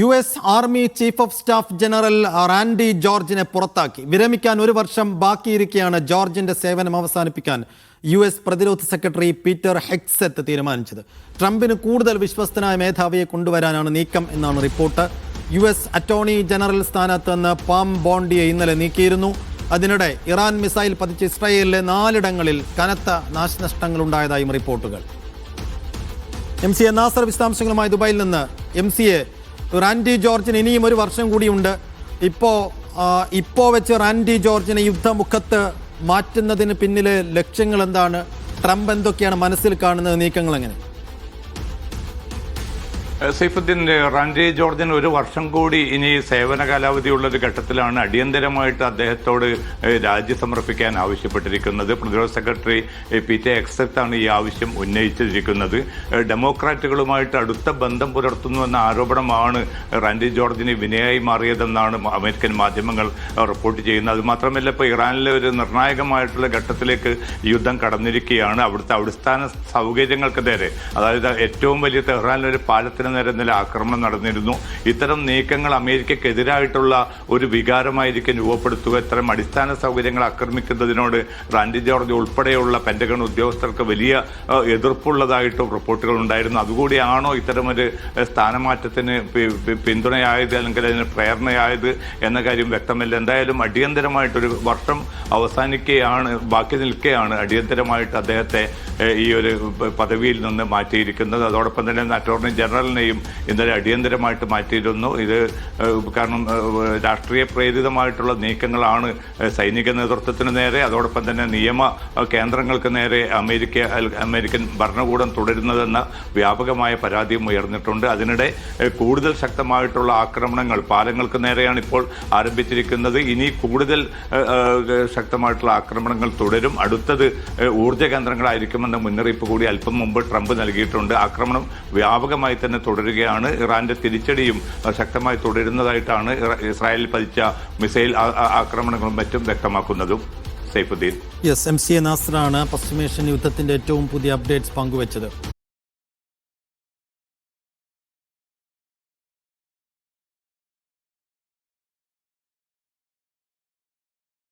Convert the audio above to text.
US army chief of staff general Randy ജോർജിനെ പുറത്താക്കി. വിരമിക്കാൻ ഒരു വർഷം ബാക്കിയിരിക്കെയാണ് ജോർജിന്റെ സേവനം അവസാനിപ്പിക്കാൻ US പ്രതിരോധ സെക്രട്ടറി പീറ്റർ ഹെഗ്സെറ്റ് തീരുമാനിച്ചത്. ട്രംപിന് കൂടുതൽ വിശ്വസ്തനായ മേധാവിയെ കൊണ്ടുവരാനാണ് നീക്കം എന്നാണ് റിപ്പോർട്ട്. US അറ്റോർണി ജനറൽ സ്ഥാനത്ത് നിന്ന് പാം ബോണ്ടിയെ ഇന്നലെ നീക്കിയിരുന്നു. അതിനിടെ ഇറാൻ മിസൈൽ പതിച്ച് ഇസ്രായേലിലെ 4 ഇടങ്ങളിൽ കനത്ത നാശനഷ്ടങ്ങൾ ഉണ്ടായതായും റിപ്പോർട്ടുകൾ. MCA നാസർ വിശദാംശങ്ങളുമായി ദുബായിൽ നിന്ന്. MCA, റാൻഡി ജോർജിന് ഇനിയും ഒരു വർഷം കൂടിയുണ്ട്. ഇപ്പോൾ വെച്ച് റാൻഡി ജോർജിനെ യുദ്ധമുഖത്ത് മാറ്റുന്നതിന് പിന്നിലെ ലക്ഷ്യങ്ങൾ എന്താണ്? ട്രംപ് എന്തൊക്കെയാണ് മനസ്സിൽ കാണുന്നത്? നീക്കങ്ങൾ എങ്ങനെ? സൈഫുദ്ദീൻ, റാൻഡി ജോർജിന് ഒരു വർഷം കൂടി ഇനി സേവന കാലാവധിയുള്ളൊരു ഘട്ടത്തിലാണ് അടിയന്തരമായിട്ട് അദ്ദേഹത്തോട് രാജി സമർപ്പിക്കാൻ ആവശ്യപ്പെട്ടിരിക്കുന്നത്. പ്രതിരോധ സെക്രട്ടറി പീറ്റർ ഹെഗ്സെറ്റ് ആണ് ഈ ആവശ്യം ഉന്നയിച്ചിരിക്കുന്നത്. ഡെമോക്രാറ്റുകളുമായിട്ട് അടുത്ത ബന്ധം പുലർത്തുന്നുവെന്ന ആരോപണമാണ് റാൻഡി ജോർജിന് വിനയായി മാറിയതെന്നാണ് അമേരിക്കൻ മാധ്യമങ്ങൾ റിപ്പോർട്ട് ചെയ്യുന്നത്. അതുമാത്രമല്ല, ഇപ്പോൾ ഇറാനിലെ ഒരു നിർണായകമായിട്ടുള്ള ഘട്ടത്തിലേക്ക് യുദ്ധം കടന്നിരിക്കുകയാണ്. അവിടുത്തെ അടിസ്ഥാന സൗകര്യങ്ങൾക്ക് നേരെ, അതായത് ഏറ്റവും വലിയ തെഹ്റാനിലെ ഒരു പാലത്തിന് നേരെ ഇന്നലെ ആക്രമണം നടന്നിരുന്നു. ഇത്തരം നീക്കങ്ങൾ അമേരിക്കക്കെതിരായിട്ടുള്ള ഒരു വികാരമായിരിക്കും രൂപപ്പെടുത്തുക. ഇത്തരം അടിസ്ഥാന സൗകര്യങ്ങൾ ആക്രമിക്കുന്നതിനോട് റാൻഡി ജോർജ് ഉൾപ്പെടെയുള്ള പെന്റഗൺ ഉദ്യോഗസ്ഥർക്ക് വലിയ എതിർപ്പുള്ളതായിട്ടും റിപ്പോർട്ടുകൾ ഉണ്ടായിരുന്നു. അതുകൂടിയാണോ ഇത്തരമൊരു സ്ഥാനമാറ്റത്തിന് പിന്തുണയായത് അല്ലെങ്കിൽ അതിന് പ്രേരണയായത് എന്ന കാര്യം വ്യക്തമല്ല. എന്തായാലും അടിയന്തരമായിട്ടൊരു വർഷം അവസാനിക്കുകയാണ്, ബാക്കി നിൽക്കുകയാണ് അടിയന്തരമായിട്ട് അദ്ദേഹത്തെ ഈ ഒരു പദവിയിൽ നിന്ന് മാറ്റിയിരിക്കുന്നത്. അതോടൊപ്പം തന്നെ അറ്റോർണി ജനറലിനെയും ഇന്നലെ അടിയന്തരമായിട്ട് മാറ്റിയിരുന്നു. ഇത് കാരണം രാഷ്ട്രീയ പ്രേരിതമായിട്ടുള്ള നീക്കങ്ങളാണ് സൈനിക നേതൃത്വത്തിന് നേരെ, അതോടൊപ്പം തന്നെ നിയമ കേന്ദ്രങ്ങൾക്ക് നേരെ അമേരിക്കൻ ഭരണകൂടം തുടരുന്നതെന്ന വ്യാപകമായ പരാതിയും ഉയർന്നിട്ടുണ്ട്. അതിനിടെ കൂടുതൽ ശക്തമായിട്ടുള്ള ആക്രമണങ്ങൾ പാലങ്ങൾക്ക് നേരെയാണ് ഇപ്പോൾ ആരംഭിച്ചിരിക്കുന്നത്. ഇനി കൂടുതൽ ശക്തമായിട്ടുള്ള ആക്രമണങ്ങൾ തുടരും. അടുത്തത് ഊർജ്ജ കേന്ദ്രങ്ങളായിരിക്കുമെന്ന മുന്നറിയിപ്പ് കൂടി അല്പം മുമ്പ് ട്രംപ് നൽകിയിട്ടുണ്ട്. ആക്രമണം വ്യാപകമായി തന്നെ തുടരുകയാണ്. ഇറാന്റെ തിരിച്ചടിയും ശക്തമായി തുടരുന്നതായിട്ടാണ് ഇസ്രായേലിൽ പതിച്ച മിസൈൽ ആക്രമണങ്ങളും മറ്റും വ്യക്തമാക്കുന്നതും. സൈഫുദ്ദീൻ. MCA നാസറാണ് പശ്ചിമേഷ്യൻ യുദ്ധത്തിന്റെ ഏറ്റവും പുതിയ അപ്ഡേറ്റ്സ് പങ്കുവച്ചത്.